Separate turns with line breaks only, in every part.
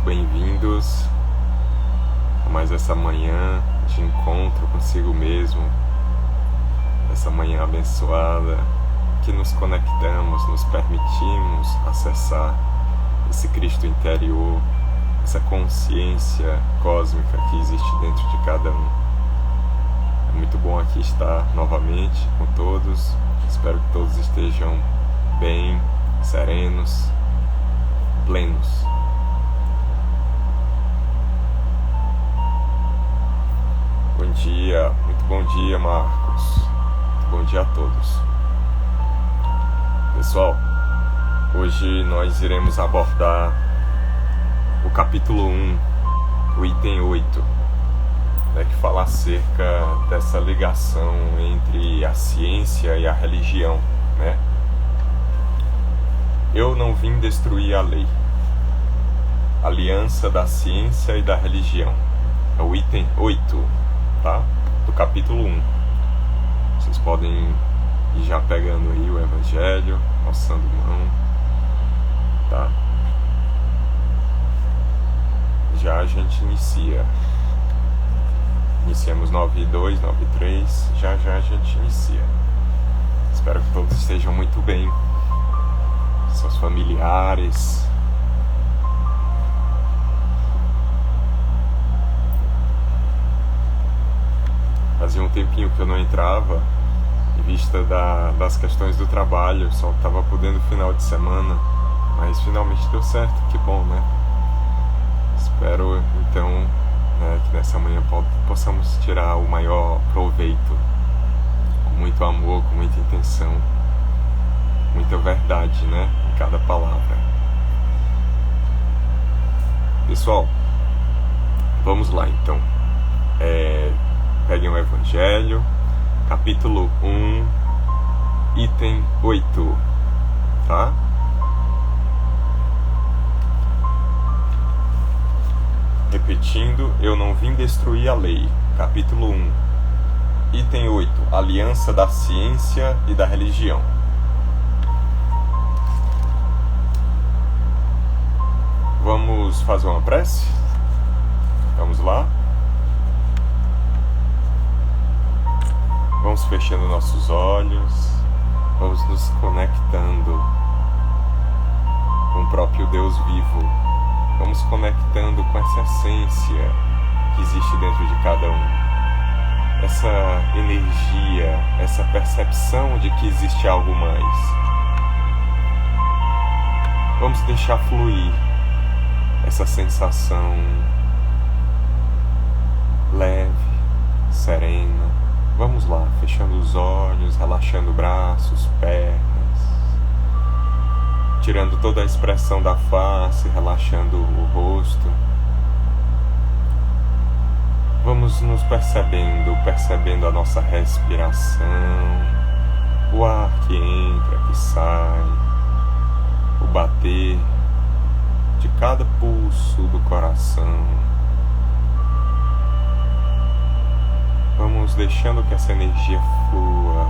bem-vindos a mais essa manhã de encontro consigo mesmo, essa manhã abençoada que nos conectamos, nos permitimos acessar esse Cristo interior, essa consciência cósmica que existe dentro de cada um. É muito bom aqui estar novamente com todos, espero que todos estejam bem, serenos, plenos. Bom dia, muito bom dia, Marcos. Muito bom dia a todos. Pessoal, hoje nós iremos abordar o capítulo 1, o item 8, que fala acerca dessa ligação entre a ciência e a religião, né? Eu não vim destruir a lei. Aliança da ciência e da religião. É o item 8, tá? Do capítulo 1. Vocês podem ir já pegando aí o Evangelho, alçando mão, tá? Já a gente inicia. Iniciamos 9:02, 9:03, já a gente inicia. Espero que todos estejam muito bem, seus familiares. Fazia um tempinho que eu não entrava, em vista das questões do trabalho, só estava podendo final de semana, mas finalmente deu certo, que bom, né? Espero então que nessa manhã possamos tirar o maior proveito, com muito amor, com muita intenção, muita verdade, né, em cada palavra. Pessoal, vamos lá então. Peguem o Evangelho, capítulo 1, item 8, tá? Repetindo, eu não vim destruir a lei. Capítulo 1, item 8, aliança da ciência e da religião. Vamos fazer uma prece? Vamos lá? Vamos fechando nossos olhos, vamos nos conectando com o próprio Deus vivo, vamos conectando com essa essência que existe dentro de cada um, essa energia, essa percepção de que existe algo mais. Vamos deixar fluir essa sensação leve, serena. Vamos lá, fechando os olhos, relaxando braços, pernas, tirando toda a expressão da face, relaxando o rosto. Vamos nos percebendo a nossa respiração, o ar que entra, que sai, o bater de cada pulso do coração. Vamos deixando que essa energia flua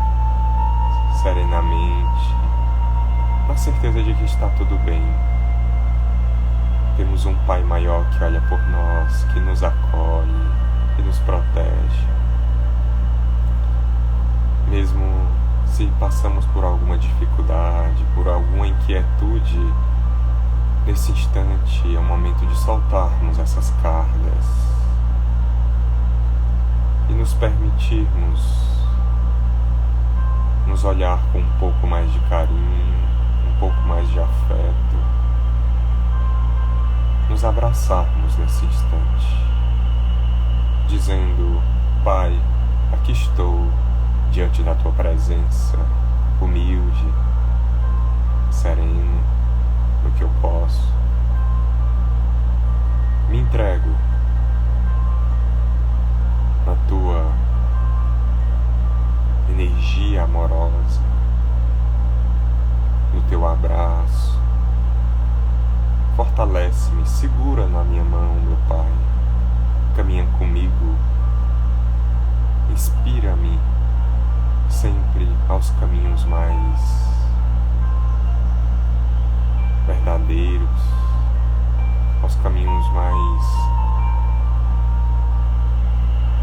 serenamente, na certeza de que está tudo bem. Temos um Pai maior que olha por nós, que nos acolhe, que nos protege. Mesmo se passamos por alguma dificuldade, por alguma inquietude, nesse instante é o momento de soltarmos essas cargas e nos permitirmos nos olhar com um pouco mais de carinho, um pouco mais de afeto, nos abraçarmos nesse instante, dizendo: Pai, aqui estou diante da Tua presença, humilde, sereno no que eu posso. Me entrego na Tua energia amorosa, no Teu abraço. Fortalece-me, segura na minha mão, meu Pai. Caminha comigo. Inspira-me sempre aos caminhos mais verdadeiros, aos caminhos mais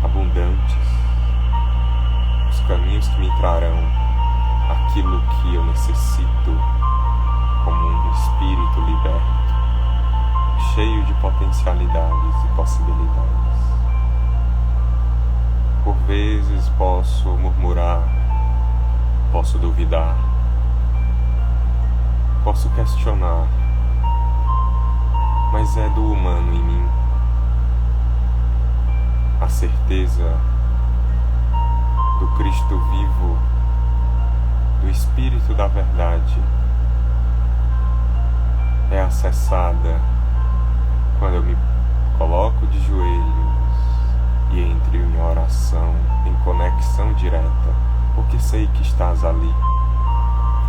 abundantes, os caminhos que me trarão aquilo que eu necessito como um espírito liberto, cheio de potencialidades e possibilidades. Por vezes posso murmurar, posso duvidar, posso questionar, mas é do humano em mim a certeza do Cristo vivo, do Espírito da Verdade, é acessada quando eu me coloco de joelhos e entro em oração, em conexão direta, porque sei que estás ali,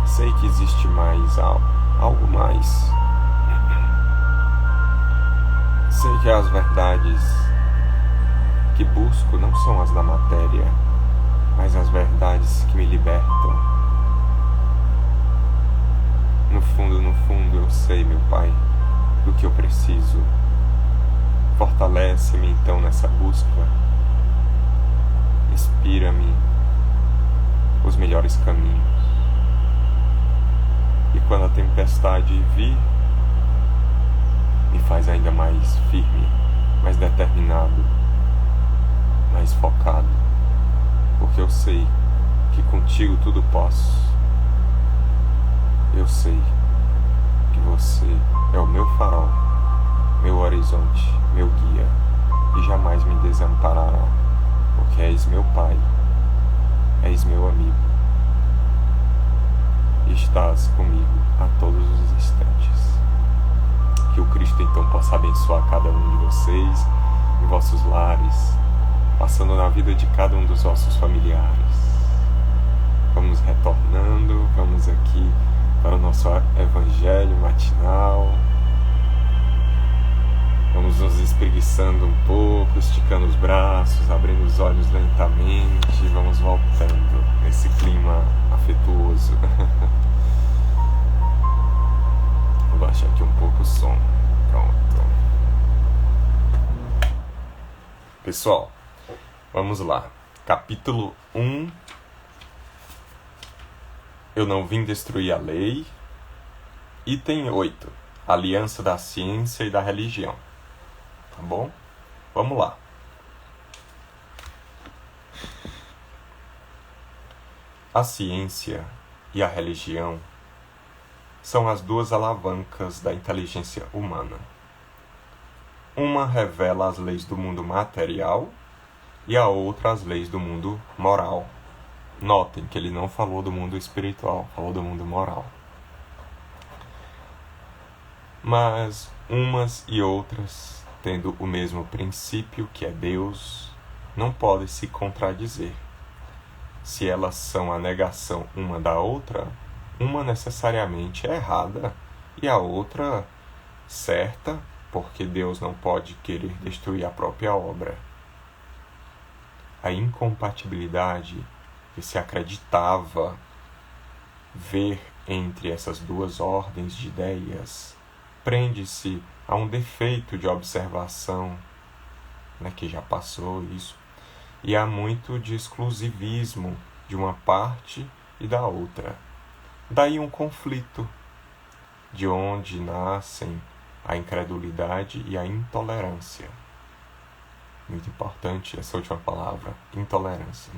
sei que existe mais, algo mais. Sei que as verdades que busco não são as da matéria, mas as verdades que me libertam. No fundo, eu sei, meu Pai, do que eu preciso. Fortalece-me então nessa busca. Inspira-me os melhores caminhos. E quando a tempestade vir, me faz ainda mais firme, mais determinado, mais focado, porque eu sei que contigo tudo posso. Eu sei que você é o meu farol, meu horizonte, meu guia, e jamais me desamparará, porque és meu Pai, és meu amigo, e estás comigo a todos os instantes. Que o Cristo então possa abençoar cada um de vocês, em vossos lares, passando na vida de cada um dos vossos familiares. Vamos retornando, vamos aqui para o nosso evangelho matinal. Vamos nos espreguiçando um pouco, esticando os braços, abrindo os olhos lentamente. Vamos voltando nesse clima afetuoso. Vou baixar aqui um pouco o som. Pronto. Pessoal, vamos lá. Capítulo 1. Eu não vim destruir a lei. Item 8. Aliança da ciência e da religião. Tá bom? Vamos lá. A ciência e a religião são as duas alavancas da inteligência humana. Uma revela as leis do mundo material e a outra as leis do mundo moral. Notem que ele não falou do mundo espiritual, falou do mundo moral. Mas umas e outras, tendo o mesmo princípio, que é Deus, não podem se contradizer. Se elas são a negação uma da outra, uma necessariamente é errada e a outra certa, porque Deus não pode querer destruir a própria obra. A incompatibilidade que se acreditava ver entre essas duas ordens de ideias prende-se a um defeito de observação, que já passou isso, e há muito de exclusivismo de uma parte e da outra. Daí um conflito, de onde nascem a incredulidade e a intolerância. Muito importante essa última palavra, intolerância,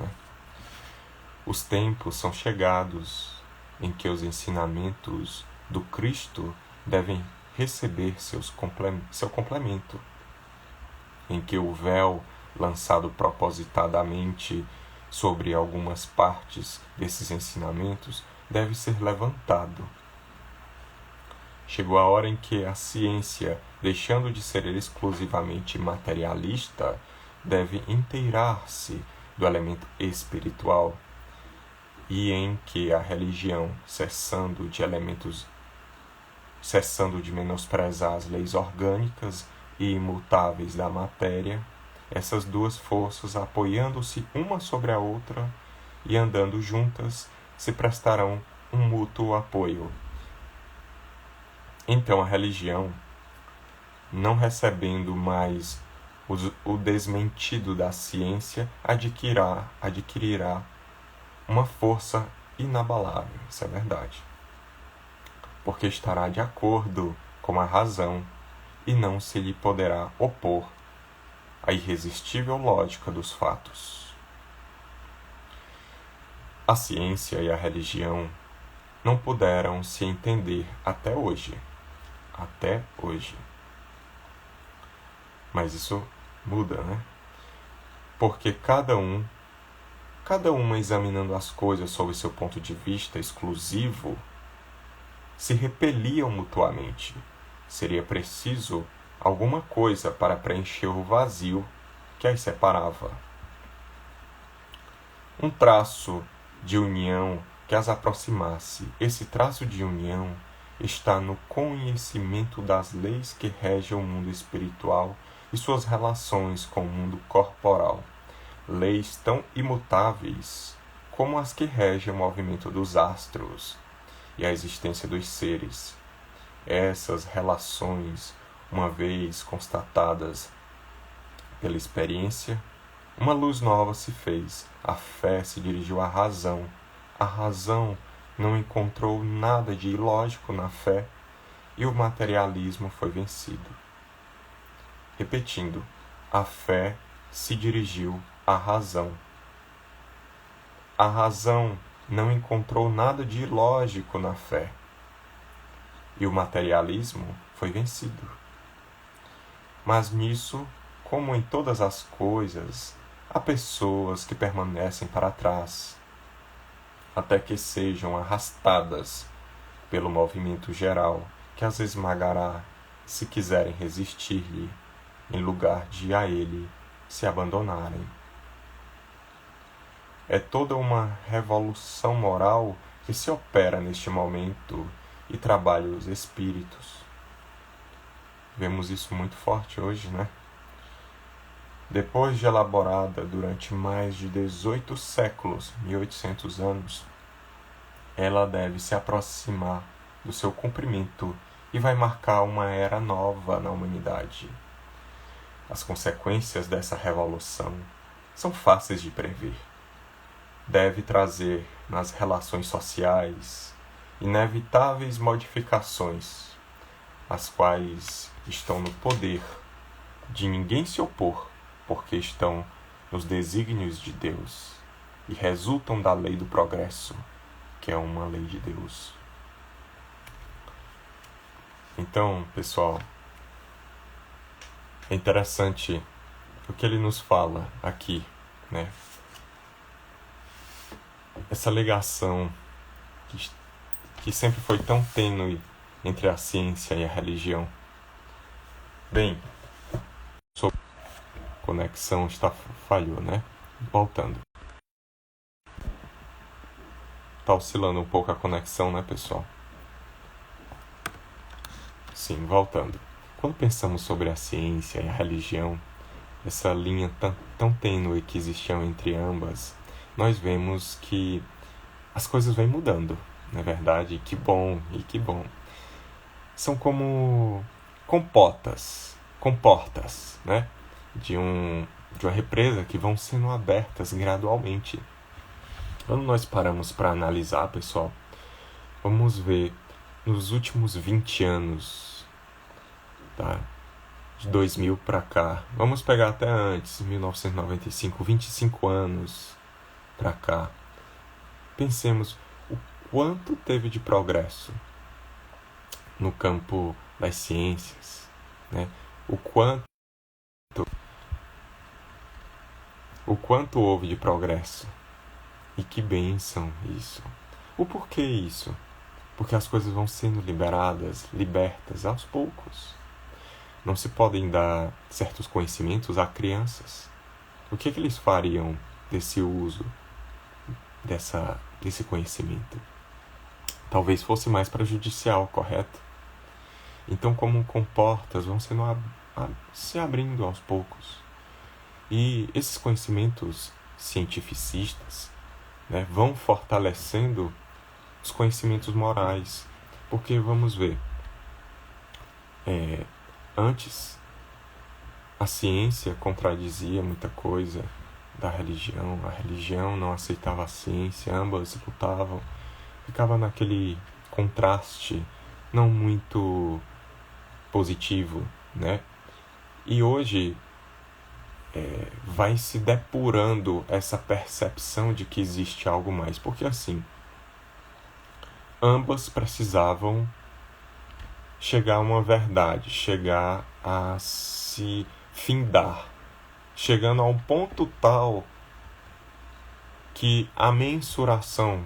Os tempos são chegados em que os ensinamentos do Cristo devem receber seu complemento, em que o véu lançado propositadamente sobre algumas partes desses ensinamentos deve ser levantado. Chegou a hora em que a ciência, deixando de ser exclusivamente materialista, deve inteirar-se do elemento espiritual, e em que a religião, cessando de menosprezar as leis orgânicas e imutáveis da matéria, essas duas forças, apoiando-se uma sobre a outra e andando juntas, se prestarão um mútuo apoio. Então a religião não recebendo mais o desmentido da ciência, adquirirá uma força inabalável, isso é verdade. Porque estará de acordo com a razão e não se lhe poderá opor à irresistível lógica dos fatos. A ciência e a religião não puderam se entender até hoje. Até hoje. Mas isso muda, né? Porque cada uma examinando as coisas sob seu ponto de vista exclusivo, se repeliam mutuamente. Seria preciso alguma coisa para preencher o vazio que as separava. Um traço de união que as aproximasse. Esse traço de união está no conhecimento das leis que regem o mundo espiritual e suas relações com o mundo corporal. Leis tão imutáveis como as que regem o movimento dos astros e a existência dos seres. Essas relações, uma vez constatadas pela experiência, uma luz nova se fez. A fé se dirigiu à razão. A razão não encontrou nada de ilógico na fé e o materialismo foi vencido. Repetindo, a fé se dirigiu à razão. A razão não encontrou nada de ilógico na fé e o materialismo foi vencido. Mas nisso, como em todas as coisas, há pessoas que permanecem para trás, até que sejam arrastadas pelo movimento geral, que as esmagará se quiserem resistir-lhe, em lugar de a ele se abandonarem. É toda uma revolução moral que se opera neste momento e trabalha os espíritos. Vemos isso muito forte hoje, né? Depois de elaborada durante mais de 18 séculos, 1800 anos, ela deve se aproximar do seu cumprimento e vai marcar uma era nova na humanidade. As consequências dessa revolução são fáceis de prever. Deve trazer nas relações sociais inevitáveis modificações, as quais estão no poder de ninguém se opor, porque estão nos desígnios de Deus e resultam da lei do progresso, que é uma lei de Deus. Então, pessoal, é interessante o que ele nos fala aqui, né? Essa ligação que sempre foi tão tênue entre a ciência e a religião. Bem, a conexão falhou, né? Voltando. Tá oscilando um pouco a conexão, né, pessoal? Sim, voltando. Quando pensamos sobre a ciência e a religião, essa linha tão tênue que existiam entre ambas, nós vemos que as coisas vêm mudando, não é verdade? Que bom, e que bom. São como comportas, né? De uma represa que vão sendo abertas gradualmente. Quando nós paramos para analisar, pessoal, vamos ver nos últimos 20 anos, tá? De 2000 para cá. Vamos pegar até antes, 1995, 25 anos para cá. Pensemos o quanto teve de progresso no campo das ciências, né? O quanto houve de progresso. E que bênção isso. O porquê isso? Porque as coisas vão sendo libertas aos poucos. Não se podem dar certos conhecimentos a crianças. O que eles fariam desse uso, desse conhecimento? Talvez fosse mais prejudicial, correto? Então, como comportas vão sendo se abrindo aos poucos. E esses conhecimentos cientificistas, né, vão fortalecendo os conhecimentos morais. Porque, vamos ver, Antes, a ciência contradizia muita coisa da religião, a religião não aceitava a ciência, ambas lutavam, ficava naquele contraste não muito positivo, né? E hoje vai se depurando essa percepção de que existe algo mais, porque assim, ambas precisavam chegar a uma verdade, chegar a se findar, chegando a um ponto tal que a mensuração,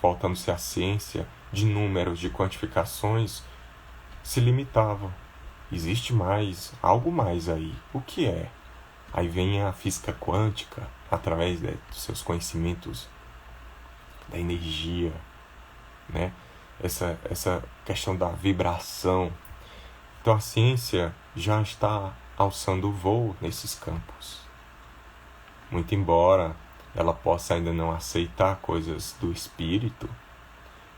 faltando-se a ciência, de números, de quantificações, se limitava. Existe mais, algo mais aí. O que é? Aí vem a física quântica, através dos seus conhecimentos da energia, né? Essa questão da vibração. Então a ciência já está alçando o voo nesses campos. Muito embora ela possa ainda não aceitar coisas do espírito,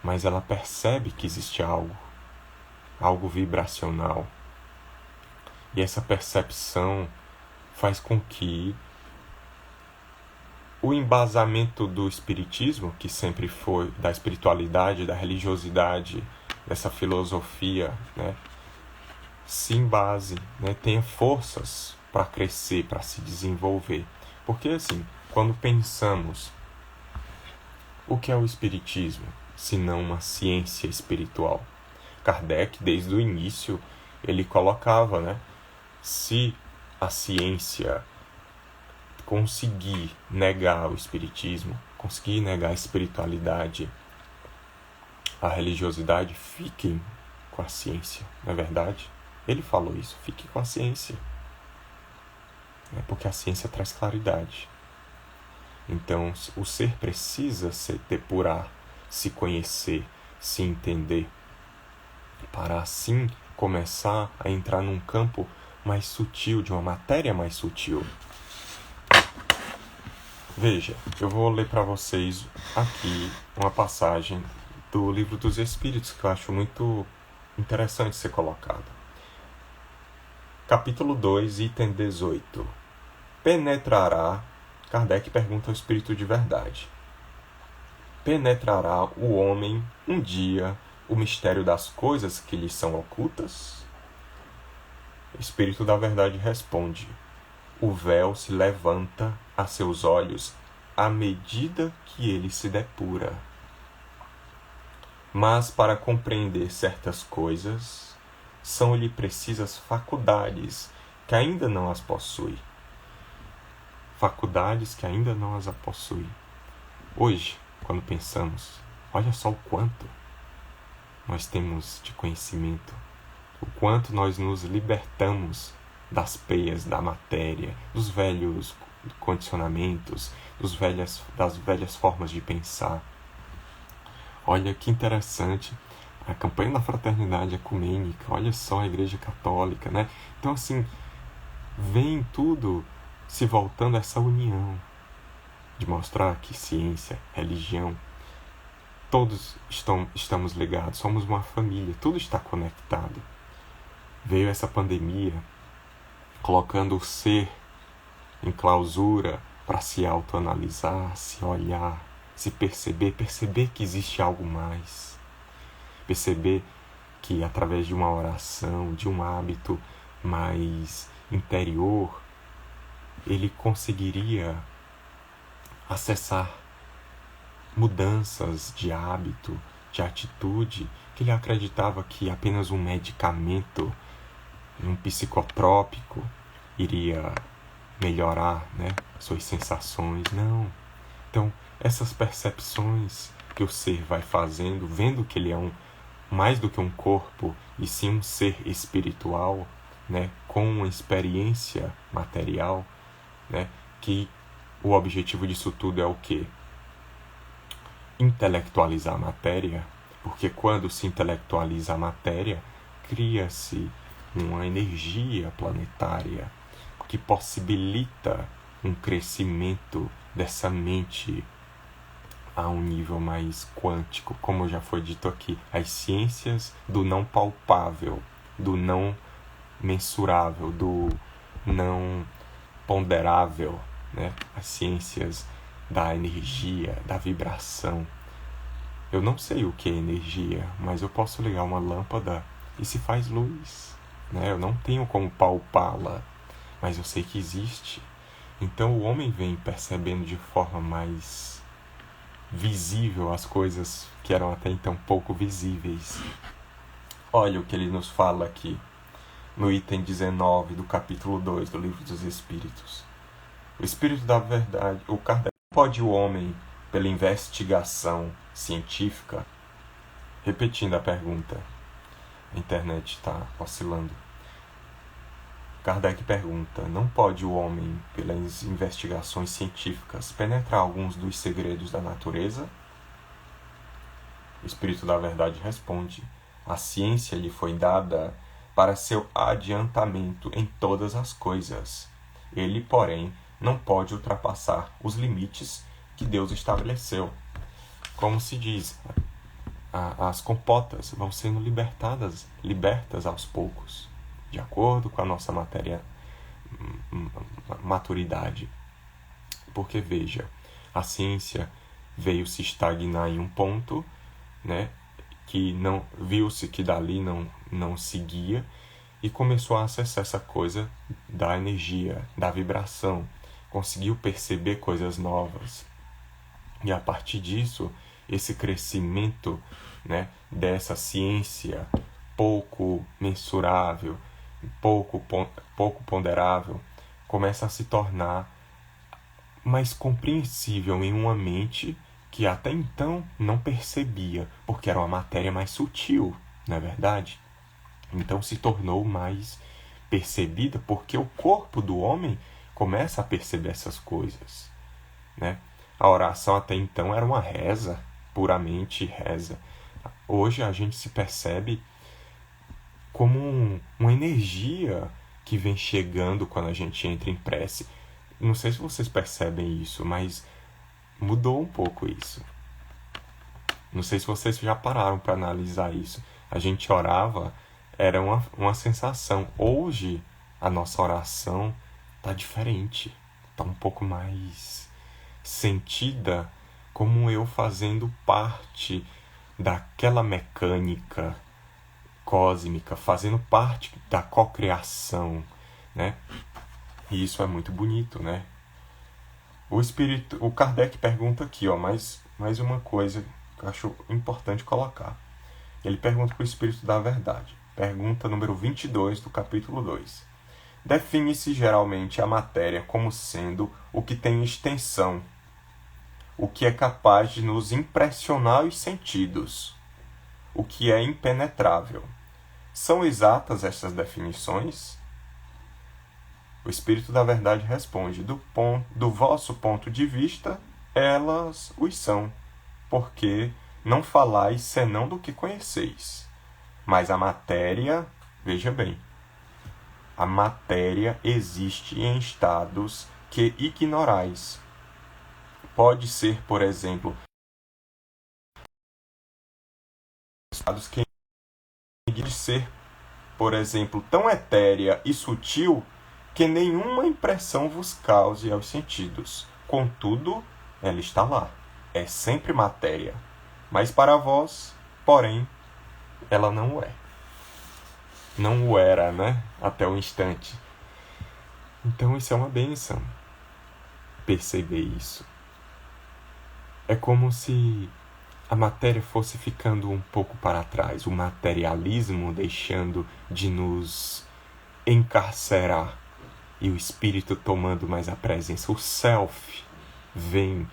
mas ela percebe que existe algo vibracional. E essa percepção faz com que o embasamento do espiritismo, que sempre foi da espiritualidade, da religiosidade, dessa filosofia, né, se embase, né, tenha forças para crescer, para se desenvolver. Porque assim, quando pensamos o que é o espiritismo, se não uma ciência espiritual? Kardec, desde o início, ele colocava, né, se a ciência conseguir negar o espiritismo, conseguir negar a espiritualidade, a religiosidade, fiquem com a ciência, não é verdade? Ele falou isso, fiquem com a ciência. Porque a ciência traz claridade. Então, o ser precisa se depurar, se conhecer, se entender, para assim começar a entrar num campo mais sutil, de uma matéria mais sutil. Veja, eu vou ler para vocês aqui uma passagem do Livro dos Espíritos que eu acho muito interessante ser colocada. Capítulo 2, item 18. Penetrará, Kardec pergunta ao Espírito de Verdade, penetrará o homem um dia o mistério das coisas que lhe são ocultas? O Espírito da Verdade responde: o véu se levanta a seus olhos à medida que ele se depura. Mas para compreender certas coisas, são-lhe precisas faculdades que ainda não as possui. Faculdades que ainda não as possui. Hoje, quando pensamos, olha só o quanto nós temos de conhecimento, o quanto nós nos libertamos das peias da matéria, dos velhos condicionamentos, das velhas formas de pensar. Olha que interessante a campanha da fraternidade ecumênica, olha só a Igreja Católica, né? Então assim, vem tudo se voltando a essa união de mostrar que ciência, religião, todos estamos ligados, somos uma família, tudo está conectado. Veio essa pandemia colocando o ser em clausura para se autoanalisar, se olhar, se perceber que existe algo mais. Perceber que através de uma oração, de um hábito mais interior, ele conseguiria acessar mudanças de hábito, de atitude, que ele acreditava que apenas um medicamento, um psicotrópico, iria melhorar, né, suas sensações. Não. Então, essas percepções que o ser vai fazendo, vendo que ele é mais do que um corpo, e sim um ser espiritual, né, com uma experiência material, né, que o objetivo disso tudo é o quê? Intelectualizar a matéria, porque quando se intelectualiza a matéria, cria-se uma energia planetária que possibilita um crescimento dessa mente a um nível mais quântico, como já foi dito aqui, as ciências do não palpável, do não mensurável, do não ponderável, né? As ciências da energia, da vibração. Eu não sei o que é energia, mas eu posso ligar uma lâmpada e se faz luz, né? Eu não tenho como palpá-la, mas eu sei que existe. Então o homem vem percebendo de forma mais visível as coisas que eram até então pouco visíveis. Olha o que ele nos fala aqui, no item 19 do capítulo 2 do Livro dos Espíritos. O Espírito da Verdade, o Kardec, pode o homem, pela investigação científica, repetindo a pergunta, a internet está oscilando. Kardec pergunta, não pode o homem, pelas investigações científicas, penetrar alguns dos segredos da natureza? O Espírito da Verdade responde, a ciência lhe foi dada para seu adiantamento em todas as coisas. Ele, porém, não pode ultrapassar os limites que Deus estabeleceu. Como se diz, as compotas vão sendo libertas aos poucos, de acordo com a nossa maturidade. Porque, veja, a ciência veio se estagnar em um ponto, né, que não viu-se que dali não seguia, e começou a acessar essa coisa da energia, da vibração, conseguiu perceber coisas novas. E a partir disso, esse crescimento, né, dessa ciência pouco mensurável, pouco ponderável, começa a se tornar mais compreensível em uma mente que até então não percebia, porque era uma matéria mais sutil, não é verdade? Então se tornou mais percebida, porque o corpo do homem começa a perceber essas coisas, né? A oração até então era uma reza, puramente reza. Hoje a gente se percebe como uma energia que vem chegando quando a gente entra em prece. Não sei se vocês percebem isso, mas mudou um pouco isso. Não sei se vocês já pararam para analisar isso. A gente orava, era uma sensação. Hoje, a nossa oração está diferente. Está um pouco mais sentida como eu fazendo parte daquela mecânica cósmica, fazendo parte da cocriação, né? E isso é muito bonito, né? O Kardec pergunta aqui, ó, mais uma coisa que eu acho importante colocar. Ele pergunta para o Espírito da Verdade. Pergunta número 22 do capítulo 2. Define-se geralmente a matéria como sendo o que tem extensão, o que é capaz de nos impressionar os sentidos, o que é impenetrável. São exatas estas definições? O Espírito da Verdade responde, do vosso ponto de vista, elas os são, porque não falais senão do que conheceis. Mas a matéria, veja bem, a matéria existe em estados que ignorais. Pode ser, por exemplo, estados que de ser, por exemplo, tão etérea e sutil que nenhuma impressão vos cause aos sentidos. Contudo, ela está lá. É sempre matéria. Mas para vós, porém, ela não o é. Não o era, né? Até o instante. Então isso é uma bênção. Perceber isso. É como se a matéria fosse ficando um pouco para trás. O materialismo deixando de nos encarcerar. E o espírito tomando mais a presença. O self vem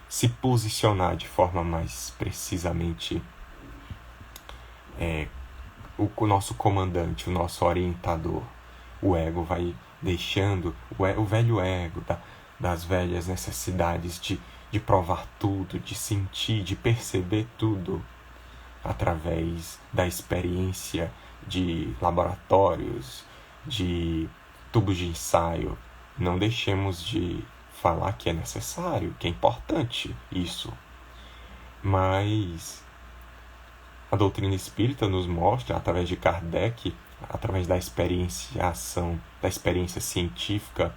se posicionar de forma mais precisamente o nosso comandante, o nosso orientador. O ego vai deixando, o velho ego das velhas necessidades de provar tudo, de sentir, de perceber tudo através da experiência de laboratórios, de tubos de ensaio. Não deixemos de falar que é necessário, que é importante isso. Mas a doutrina espírita nos mostra, através de Kardec, através da experienciação, da experiência científica,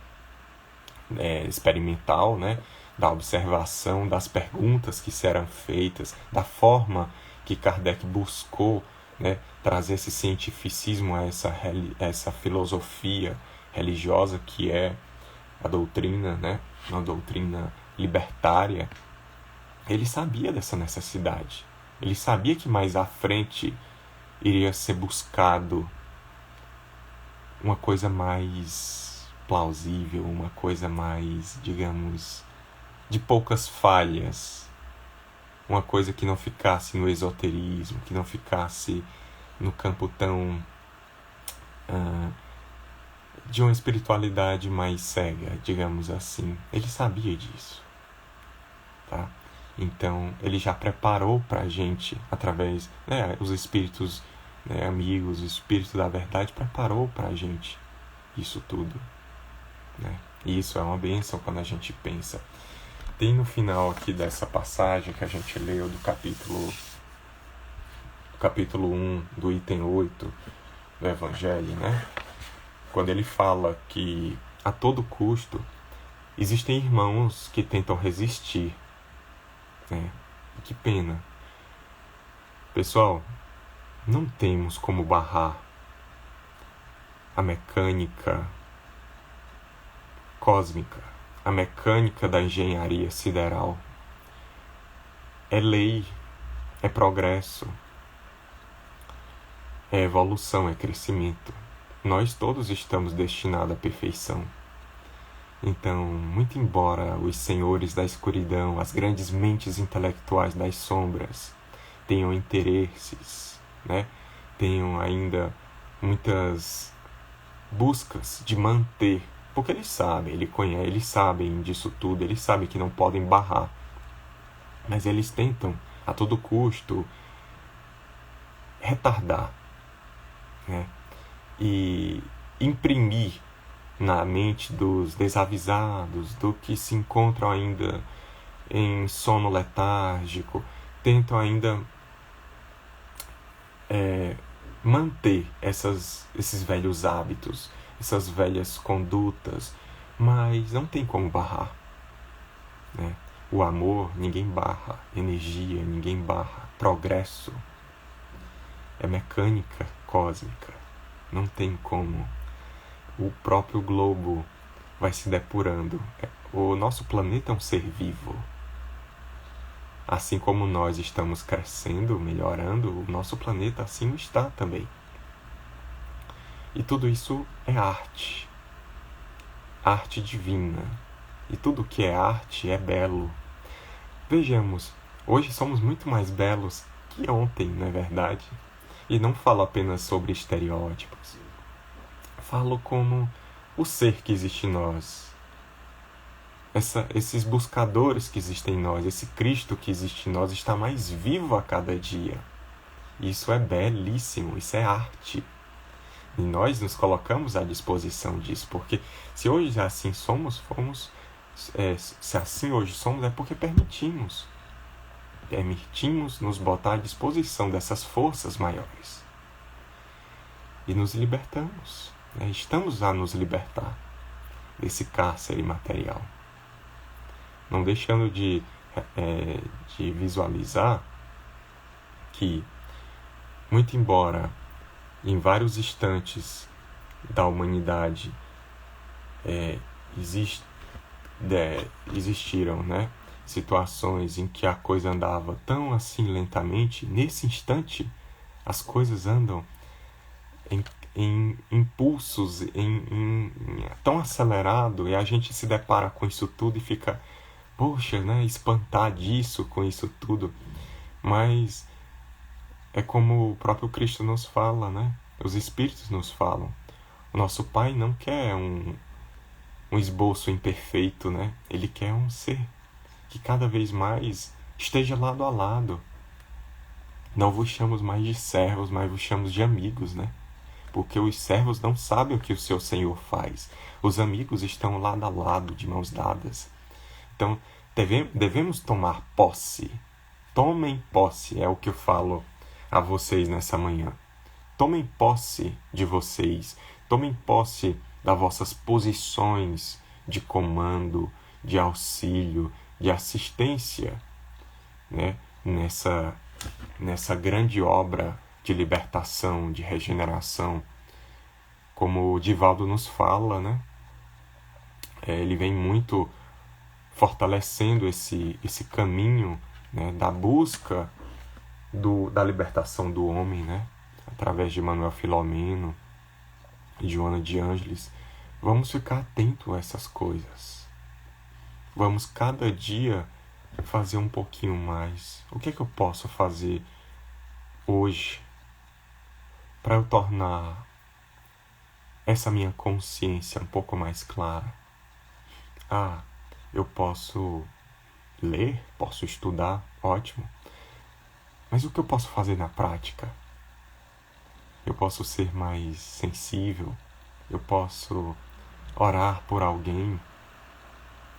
experimental, né? Da observação, das perguntas que serão feitas, da forma que Kardec buscou, né, trazer esse cientificismo a essa filosofia religiosa que é a doutrina, né, uma doutrina libertária. Ele sabia dessa necessidade. Ele sabia que mais à frente iria ser buscado uma coisa mais plausível, uma coisa mais, digamos, de poucas falhas, uma coisa que não ficasse no esoterismo, que não ficasse no campo tão de uma espiritualidade mais cega, digamos assim. Ele sabia disso, tá? Então ele já preparou para a gente, através, né, os espíritos, né, amigos, o espírito da verdade preparou para a gente isso tudo, né? E isso é uma bênção quando a gente pensa. Tem no final aqui dessa passagem que a gente leu do capítulo 1, do item 8 do Evangelho, né? Quando ele fala que a todo custo existem irmãos que tentam resistir, né? Que pena. Pessoal, não temos como barrar a mecânica cósmica, a mecânica da engenharia sideral. É lei, é progresso, é evolução, é crescimento. Nós todos estamos destinados à perfeição. Então, muito embora os senhores da escuridão, as grandes mentes intelectuais das sombras, tenham interesses, né? Tenham ainda muitas buscas de manter, porque eles sabem, eles sabem disso tudo, eles sabem que não podem barrar, mas eles tentam a todo custo retardar, né? E imprimir na mente dos desavisados, do que se encontram ainda em sono letárgico, tentam ainda manter esses velhos hábitos, essas velhas condutas, mas não tem como barrar, né? O amor ninguém barra, energia ninguém barra, progresso é mecânica cósmica, não tem como. O próprio globo vai se depurando. O nosso planeta é um ser vivo. Assim como nós estamos crescendo, melhorando, o nosso planeta assim está também. E tudo isso é arte. Arte divina. E tudo que é arte é belo. Vejamos, hoje somos muito mais belos que ontem, não é verdade? E não falo apenas sobre estereótipos. Falo como o ser que existe em nós. Esses buscadores que existem em nós, esse Cristo que existe em nós está mais vivo a cada dia. Isso é belíssimo, isso é arte. E nós nos colocamos à disposição disso, porque se hoje assim somos, se assim hoje somos, é porque permitimos nos botar à disposição dessas forças maiores. E nos libertamos. Estamos a nos libertar desse cárcere material. Não deixando de visualizar que, muito embora em vários instantes da humanidade existiram, né, situações em que a coisa andava tão assim lentamente, nesse instante as coisas andam em impulsos, tão acelerado, e a gente se depara com isso tudo e fica, poxa, né, espantado com isso tudo. Mas é como o próprio Cristo nos fala, né? Os Espíritos nos falam. O nosso Pai não quer um esboço imperfeito, né? Ele quer um ser que cada vez mais esteja lado a lado. Não vos chamamos mais de servos, mas vos chamamos de amigos, né? Porque os servos não sabem o que o seu Senhor faz. Os amigos estão lado a lado, de mãos dadas. Então, devemos tomar posse. Tomem posse, é o que eu falo a vocês nessa manhã. Tomem posse de vocês, tomem posse das vossas posições de comando, de auxílio, de assistência, né? Nessa grande obra de libertação, de regeneração. Como o Divaldo nos fala, né? Ele vem muito fortalecendo esse caminho, né? Da busca da libertação do homem, né? Através de Manuel Filomeno e Joana de Ângeles. Vamos ficar atentos a essas coisas. Vamos cada dia fazer um pouquinho mais. O que é que eu posso fazer hoje para eu tornar essa minha consciência um pouco mais clara? Eu posso ler, posso estudar, ótimo. Mas o que eu posso fazer na prática? Eu posso ser mais sensível, eu posso orar por alguém,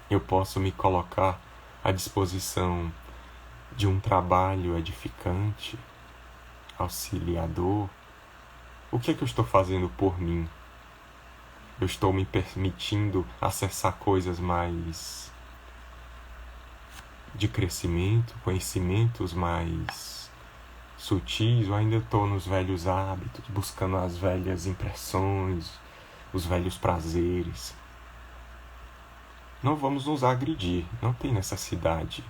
eu posso me colocar à disposição de um trabalho edificante, auxiliador. O que é que eu estou fazendo por mim? Eu estou me permitindo acessar coisas mais de crescimento, conhecimentos mais sutis, ou ainda estou nos velhos hábitos, buscando as velhas impressões, os velhos prazeres? Não vamos nos agredir, não tem necessidade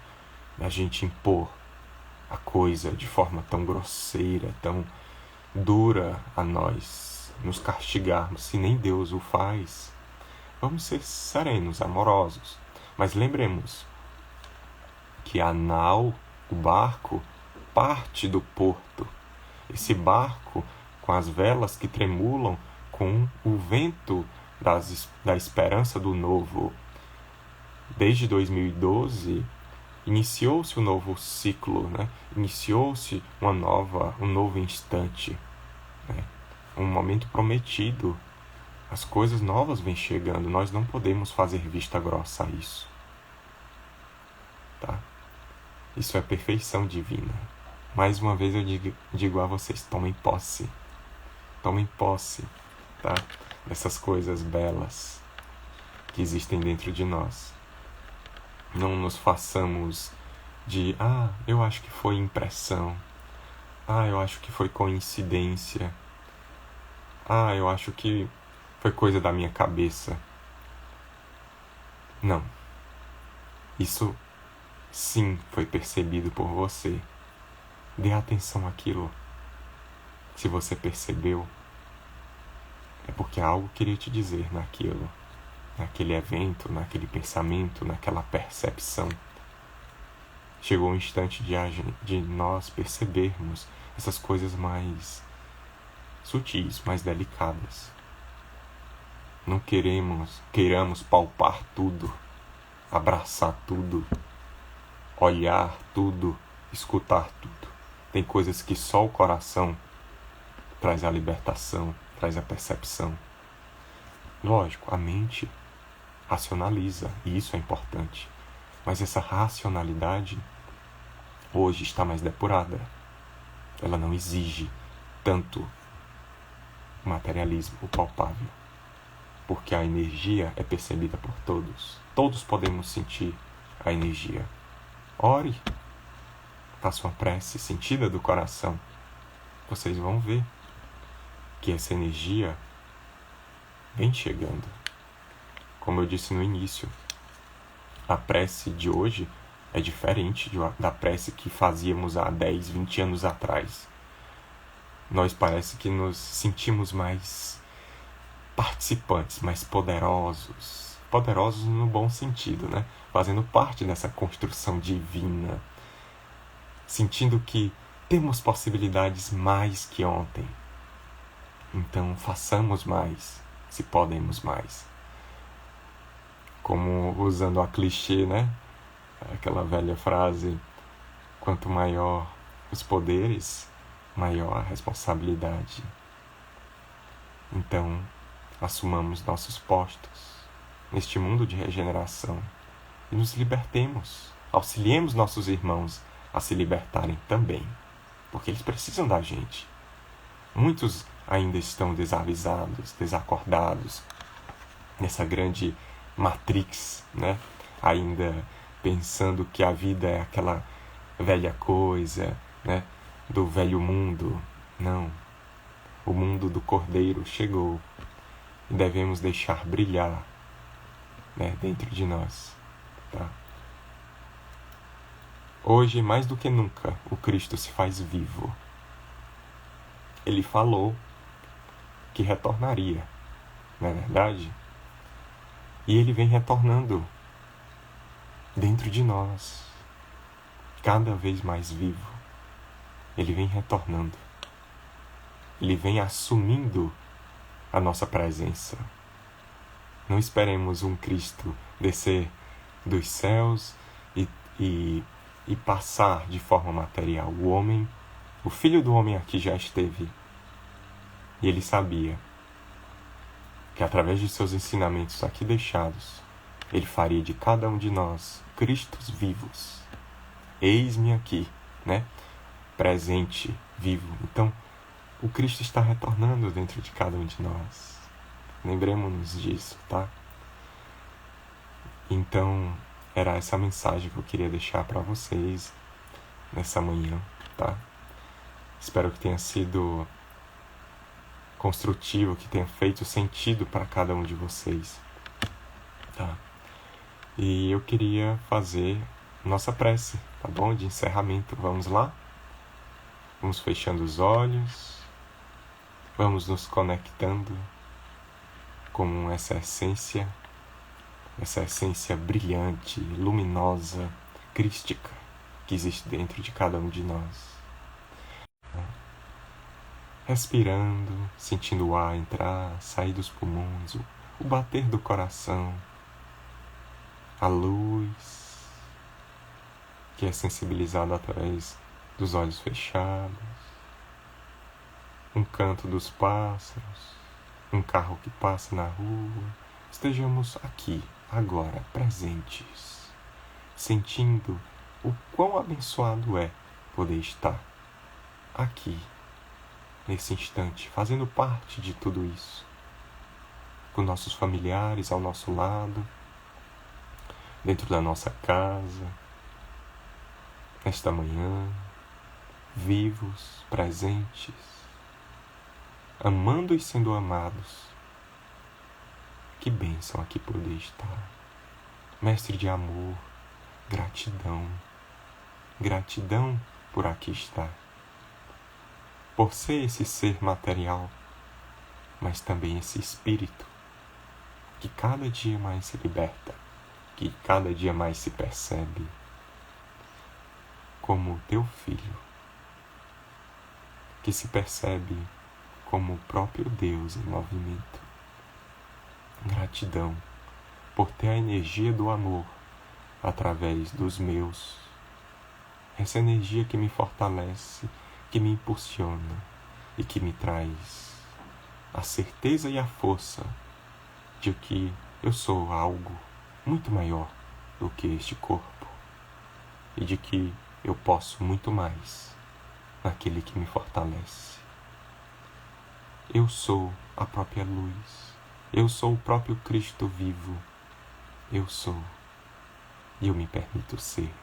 da gente impor a coisa de forma tão grosseira, tão dura a nós, nos castigarmos, se nem Deus o faz. Vamos ser serenos, amorosos, mas lembremos que a nau, o barco, parte do porto. Esse barco, com as velas que tremulam, com o vento da esperança do novo. Desde 2012, iniciou-se um novo ciclo, né? Iniciou-se um novo instante, né? Um momento prometido. As coisas novas vêm chegando, nós não podemos fazer vista grossa a isso. Tá? Isso é perfeição divina. Mais uma vez eu digo a vocês, tomem posse, tá? Dessas coisas belas que existem dentro de nós. Não nos façamos de, eu acho que foi impressão, eu acho que foi coincidência, eu acho que foi coisa da minha cabeça. Não. Isso sim foi percebido por você. Dê atenção àquilo. Se você percebeu, é porque algo queria te dizer naquilo, naquele evento, naquele pensamento, naquela percepção. Chegou o instante de nós percebermos essas coisas mais sutis, mais delicadas. Não queiramos palpar tudo, abraçar tudo, olhar tudo, escutar tudo. Tem coisas que só o coração traz a libertação, traz a percepção. Lógico, a mente racionaliza, e isso é importante. Mas essa racionalidade hoje está mais depurada. Ela não exige tanto materialismo, o palpável. Porque a energia é percebida por todos. Todos podemos sentir a energia. Ore. Faça uma prece sentida do coração. Vocês vão ver que essa energia vem chegando. Como eu disse no início, a prece de hoje é diferente da prece que fazíamos há 10, 20 anos atrás. Nós parece que nos sentimos mais participantes, mais poderosos. Poderosos no bom sentido, né? Fazendo parte dessa construção divina. Sentindo que temos possibilidades mais que ontem. Então façamos mais, se podemos mais. Como usando a clichê, né? Aquela velha frase, quanto maior os poderes, maior a responsabilidade. Então, assumamos nossos postos neste mundo de regeneração e nos libertemos, auxiliemos nossos irmãos a se libertarem também, porque eles precisam da gente. Muitos ainda estão desavisados, desacordados, nessa grande matrix, né? Ainda pensando que a vida é aquela velha coisa, né? Do velho mundo. Não. O mundo do Cordeiro chegou e devemos deixar brilhar, né, dentro de nós, tá? Hoje, mais do que nunca, o Cristo se faz vivo. Ele falou que retornaria, não é verdade? E ele vem retornando dentro de nós, cada vez mais vivo. Ele vem retornando. Ele vem assumindo a nossa presença. Não esperemos um Cristo descer dos céus e passar de forma material. O homem, o Filho do Homem aqui já esteve. E ele sabia que através de seus ensinamentos aqui deixados, ele faria de cada um de nós Cristos vivos. Eis-me aqui, né? Presente, vivo. Então, o Cristo está retornando dentro de cada um de nós. Lembremos-nos disso, tá? Então, era essa mensagem que eu queria deixar para vocês nessa manhã, tá? Espero que tenha sido construtivo, que tenha feito sentido para cada um de vocês, tá? E eu queria fazer nossa prece, tá bom? De encerramento. Vamos lá? Vamos fechando os olhos. Vamos nos conectando com essa essência brilhante, luminosa, crística que existe dentro de cada um de nós. Respirando, sentindo o ar entrar, sair dos pulmões, o bater do coração, a luz que é sensibilizada através dos olhos fechados, um canto dos pássaros, um carro que passa na rua. Estejamos aqui, agora, presentes, sentindo o quão abençoado é poder estar aqui, nesse instante, fazendo parte de tudo isso, com nossos familiares ao nosso lado, dentro da nossa casa, nesta manhã, vivos, presentes, amando e sendo amados. Que bênção aqui poder estar. Mestre de amor, gratidão. Gratidão por aqui estar. Por ser esse ser material, mas também esse espírito que cada dia mais se liberta, que cada dia mais se percebe como teu filho, que se percebe como o próprio Deus em movimento. Gratidão por ter a energia do amor através dos meus, essa energia que me fortalece, que me impulsiona e que me traz a certeza e a força de que eu sou algo muito maior do que este corpo e de que eu posso muito mais naquele que me fortalece. Eu sou a própria luz, eu sou o próprio Cristo vivo, eu sou e eu me permito ser.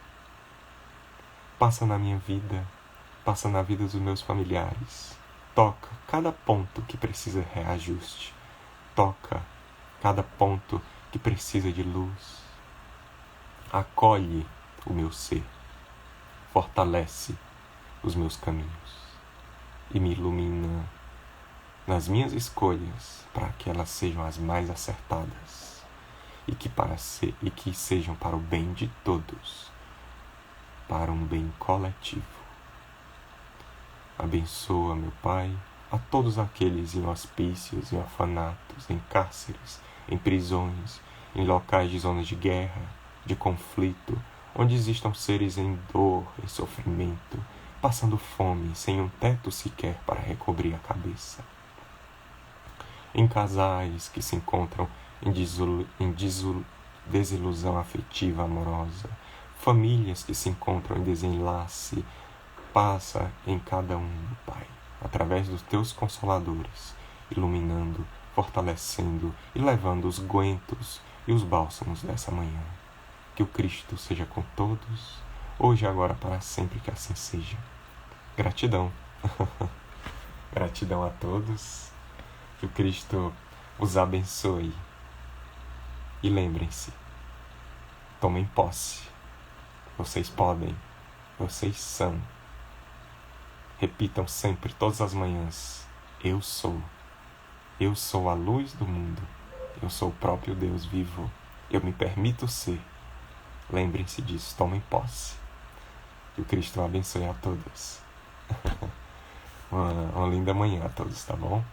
Passa na minha vida, passa na vida dos meus familiares, toca cada ponto que precisa de reajuste, toca cada ponto que precisa de luz, acolhe o meu ser, fortalece os meus caminhos e me ilumina nas minhas escolhas para que elas sejam as mais acertadas e que sejam para o bem de todos, para um bem coletivo. Abençoa, meu Pai, a todos aqueles em hospícios, em orfanatos, em cárceres, em prisões, em locais de zonas de guerra, de conflito, onde existam seres em dor, em sofrimento, passando fome, sem um teto sequer para recobrir a cabeça. Em casais que se encontram em desilusão afetiva amorosa, famílias que se encontram em desenlace, passa em cada um, Pai. através dos teus consoladores, iluminando, fortalecendo e levando os guentos e os bálsamos dessa manhã. Que o Cristo seja com todos, hoje e agora para sempre, que assim seja. Gratidão. Gratidão a todos. Que o Cristo os abençoe. E lembrem-se, tomem posse. Vocês podem, vocês são. Repitam sempre, todas as manhãs: eu sou a luz do mundo, eu sou o próprio Deus vivo, eu me permito ser. Lembrem-se disso, tomem posse. Que o Cristo abençoe a todos. Uma linda manhã a todos, tá bom?